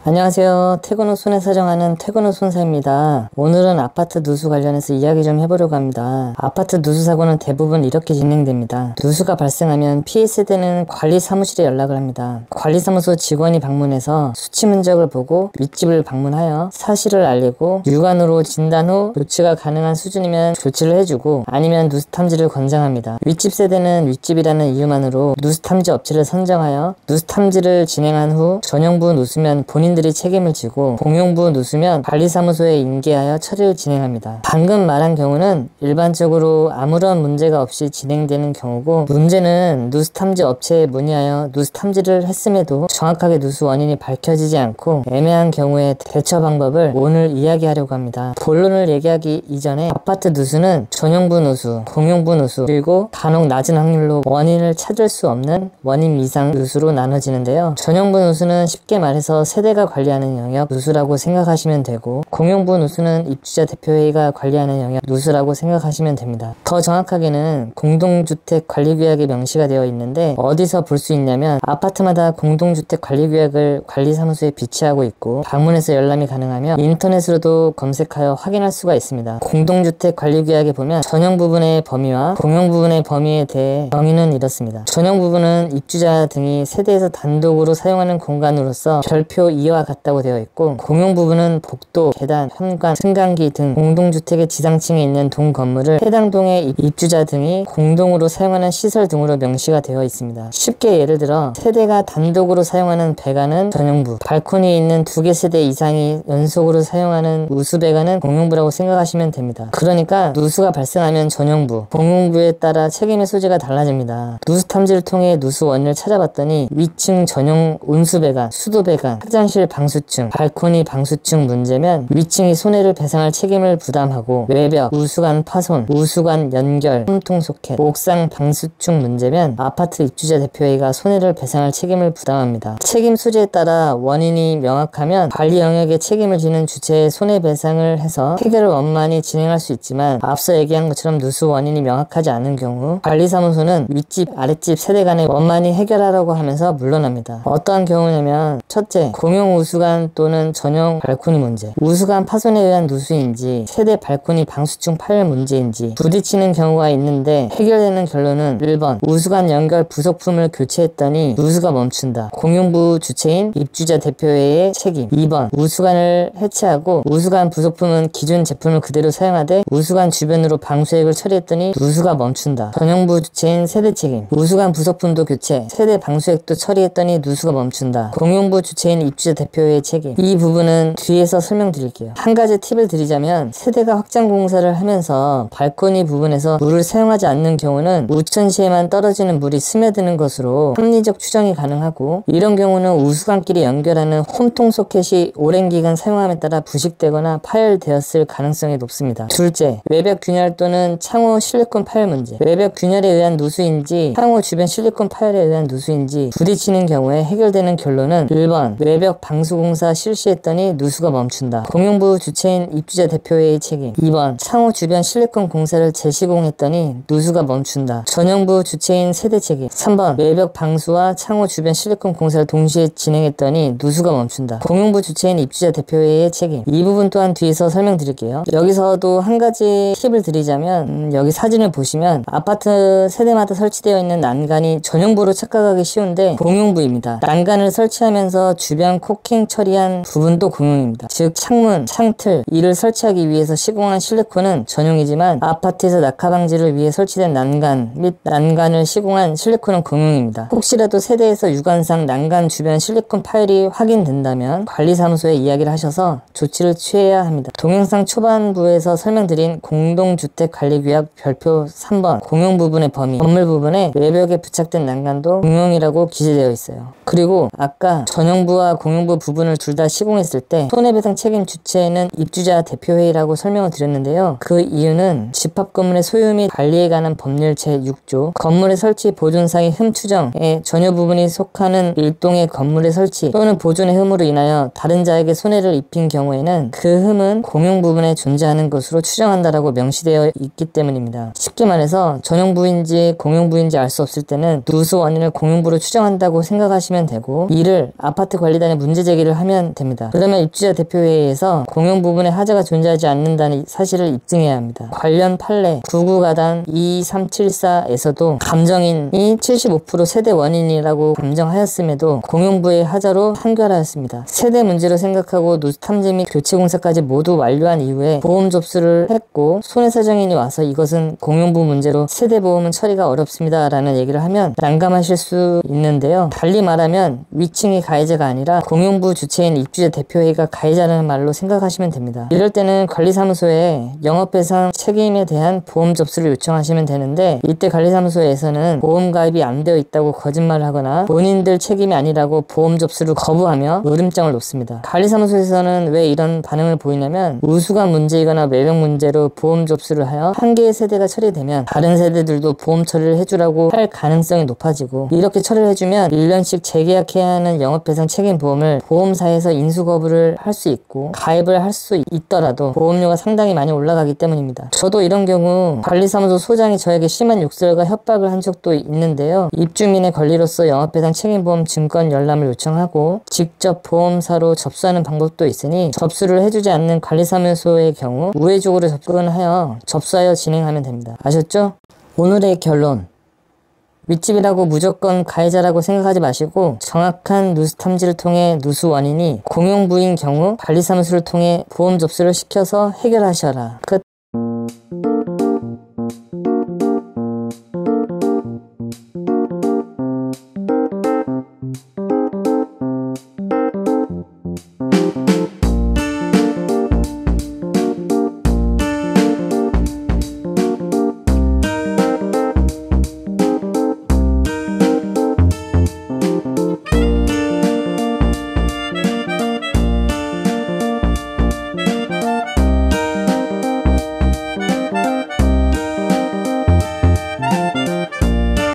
안녕하세요. 퇴근 후 손에 사정하는 퇴근 후 손사입니다. 오늘은 아파트 누수 관련해서 이야기 좀 해보려고 합니다. 아파트 누수 사고는 대부분 이렇게 진행됩니다. 누수가 발생하면 피해 세대는 관리사무실에 연락을 합니다. 관리사무소 직원이 방문해서 수치 문적을 보고 윗집을 방문하여 사실을 알리고 육안으로 진단 후 조치가 가능한 수준이면 조치를 해주고 아니면 누수 탐지를 권장합니다. 윗집 세대는 윗집이라는 이유만으로 누수 탐지 업체를 선정하여 누수 탐지를 진행한 후 전용부 누수면 본인들이 책임을 지고 공용부 누수면 관리사무소에 인계하여 처리를 진행합니다. 방금 말한 경우는 일반적으로 아무런 문제가 없이 진행되는 경우고, 문제는 누수 탐지 업체에 문의하여 누수 탐지를 했음에도 정확하게 누수 원인이 밝혀지지 않고 애매한 경우의 대처 방법을 오늘 이야기하려고 합니다. 본론을 얘기하기 이전에 아파트 누수는 전용부 누수, 공용부 누수, 그리고 간혹 낮은 확률로 원인을 찾을 수 없는 원인 미상 누수로 나눠지는데요. 전용부 누수는 쉽게 말해서 세대가 관리하는 영역 누수라고 생각하시면 되고, 공용부 누수는 입주자 대표회의가 관리하는 영역 누수라고 생각하시면 됩니다. 더 정확하게는 공동주택 관리규약에 명시가 되어 있는데, 어디서 볼 수 있냐면 아파트마다 공동주택 관리규약을 관리사무소에 비치하고 있고, 방문해서 열람이 가능하며 인터넷으로도 검색하여 확인할 수가 있습니다. 공동주택 관리규약에 보면 전용 부분의 범위와 공용 부분의 범위에 대해 정의는 이렇습니다. 전용 부분은 입주자 등이 세대에서 단독으로 사용하는 공간으로서 별표 2와 같다고 되어 있고, 공용 부분은 복도, 계단, 현관, 승강기 등 공동주택의 지상층에 있는 동 건물을 해당 동의 입주자 등이 공동으로 사용하는 시설 등으로 명시가 되어 있습니다. 쉽게 예를 들어 세대가 단독으로 사용하는 배관은 전용부, 발코니에 있는 2개 세대 이상이 연속으로 사용하는 우수 배관은 공용부라고 생각하시면 됩니다. 그러니까 누수가 발생하면 전용부, 공용부에 따라 책임의 소재가 달라집니다. 누수 탐지를 통해 누수 원인을 찾아봤더니 위층 전용 온수 배관, 수도 배관, 화장실 방수층, 발코니 방수층 문제면 위층이 손해를 배상할 책임을 부담하고, 외벽, 우수관 파손, 우수관 연결, 홈통 소켓, 옥상 방수층 문제면 아파트 입주자 대표회의가 손해를 배상할 책임을 부담합니다. 책임 소재에 따라 원인이 명확하면 관리 영역에 책임을 지는 주체에 손해배상을 해서 해결을 원만히 진행할 수 있지만, 앞서 얘기한 것처럼 누수 원인이 명확하지 않은 경우 관리사무소는 윗집, 아랫집 세대 간에 원만히 해결하라고 하면서 물러납니다. 어떠한 경우냐면, 첫째, 공용 우수관 또는 전용 발코니 문제, 우수관 파손에 의한 누수인지 세대 발코니 방수층 파열 문제인지 부딪히는 경우가 있는데, 해결되는 결론은 1번 우수관 연결 부속품을 교체했더니 누수가 멈춘다, 공용부 주체인 입주자 대표회의 책임. 2번 우수관을 해체하고 우수관 부속품은 기존 제품을 그대로 사용하되 우수관 주변으로 방수액을 처리했더니 누수가 멈춘다, 전용부 주체인 세대 책임. 우수관 부속품도 교체, 세대 방수액도 처리했더니 누수가 멈춘다, 공용부 주체인 입주자 대표회의 책임. 이 부분은 뒤에서 설명드릴게요. 한 가지 팁을 드리자면, 세대가 확장 공사를 하면서 발코니 부분에서 물을 사용하지 않는 경우는 우천시에만 떨어지는 물이 스며드는 것으로 합리적 추정이 가능하고, 이런 경우는 우수관끼리 연결하는 홈통 소켓이 오랜 기간 사용함에 따라 부식되거나 파열되었을 가능성이 높습니다. 둘째, 외벽 균열 또는 창호 실리콘 파열 문제. 외벽 균열에 의한 누수인지 창호 주변 실리콘 파열에 의한 누수인지 부딪히는 경우에 해결되는 결론은 1번 외벽 방수공사 실시했더니 누수가 멈춘다, 공용부 주체인 입주자 대표회의 책임. 2번 창호 주변 실리콘 공사를 재시공했더니 누수가 멈춘다, 전용부 주체인 세대 책임. 3번 외벽 방수와 창호 주변 실리콘 공사를 동시에 진행했더니 누수가 멈춘다, 공용부 주체인 입주자 대표회의 책임. 이 부분 또한 뒤에서 설명드릴게요. 여기서도 한 가지 팁을 드리자면, 여기 사진을 보시면 아파트 세대마다 설치되어 있는 난간이 전용부로 착각하기 쉬운데 공용부입니다. 난간을 설치하면서 주변 코킹 처리한 부분도 공용입니다. 즉 창문, 창틀, 이를 설치하기 위해서 시공한 실리콘은 전용이지만 아파트에서 낙하 방지를 위해 설치된 난간 및 난간을 시공한 실리콘은 공용입니다. 혹시라도 세대에서 유관상 난간 주변 실리콘 파열이 확인된다면 관리사무소에 이야기를 하셔서 조치를 취해야 합니다. 동영상 초반부에서 설명드린 공동주택관리규약 별표 3번 공용 부분의 범위, 건물 부분에 외벽에 부착된 난간도 공용이라고 기재되어 있어요. 그리고 아까 전용부와 공용부 부분을 둘 다 시공했을 때 손해배상 책임 주체는 입주자 대표회의라고 설명을 드렸는데요. 그 이유는 집합건물의 소유 및 관리에 관한 법률 제6조 건물의 설치 보존상의 흠 추정에 전유 부분이 속하는 일동의 건물의 설치 또는 보존의 흠으로 인하여 다른 자에게 손해를 입힌 경우에는 그 흠은 공용 부분에 존재하는 것으로 추정한다라고 명시되어 있기 때문입니다. 쉽게 말해서 전용부인지 공용부인지 알 수 없을 때는 누수 원인을 공용부로 추정한다고 생각하시면 되고, 이를 아파트 관리단에 문제 문제 제기를 하면 됩니다. 그러면 입주자 대표회의에서 공용 부분에 하자가 존재하지 않는다는 사실을 입증해야 합니다. 관련 판례 99가단 2374에서도 감정인이 75% 세대 원인이라고 감정하였음에도 공용부의 하자로 판결하였습니다. 세대 문제로 생각하고 누수 탐지 및 교체 공사까지 모두 완료한 이후에 보험 접수를 했고 손해사정인이 와서 이것은 공용부 문제로 세대보험은 처리가 어렵습니다 라는 얘기를 하면 난감하실 수 있는데요. 달리 말하면 위층이 가해자가 아니라 공용부 주체인 입주자 대표회의가 가해자라는 말로 생각하시면 됩니다. 이럴 때는 관리사무소에 영업배상 책임에 대한 보험 접수를 요청하시면 되는데 이때 관리사무소에서는 보험 가입이 안 되어 있다고 거짓말을 하거나 본인들 책임이 아니라고 보험 접수를 거부하며 으름장을 놓습니다. 관리사무소에서는 왜 이런 반응을 보이냐면 우수가 문제이거나 매명 문제로 보험 접수를 하여 한 개의 세대가 처리되면 다른 세대들도 보험 처리를 해주라고 할 가능성이 높아지고 이렇게 처리를 해주면 1년씩 재계약해야 하는 영업배상 책임보험을 보험사에서 인수거부를 할 수 있고 가입을 할 수 있더라도 보험료가 상당히 많이 올라가기 때문입니다. 저도 이런 경우 관리사무소 소장이 저에게 심한 욕설과 협박을 한 적도 있는데요. 입주민의 권리로서 영업배상 책임보험 증권 열람을 요청하고 직접 보험사로 접수하는 방법도 있으니 접수를 해주지 않는 관리사무소의 경우 우회적으로 접근하여 접수하여 진행하면 됩니다. 아셨죠? 오늘의 결론. 윗집이라고 무조건 가해자라고 생각하지 마시고 정확한 누수 탐지를 통해 누수 원인이 공용부인 경우 관리사무소를 통해 보험 접수를 시켜서 해결하셔라. 끝.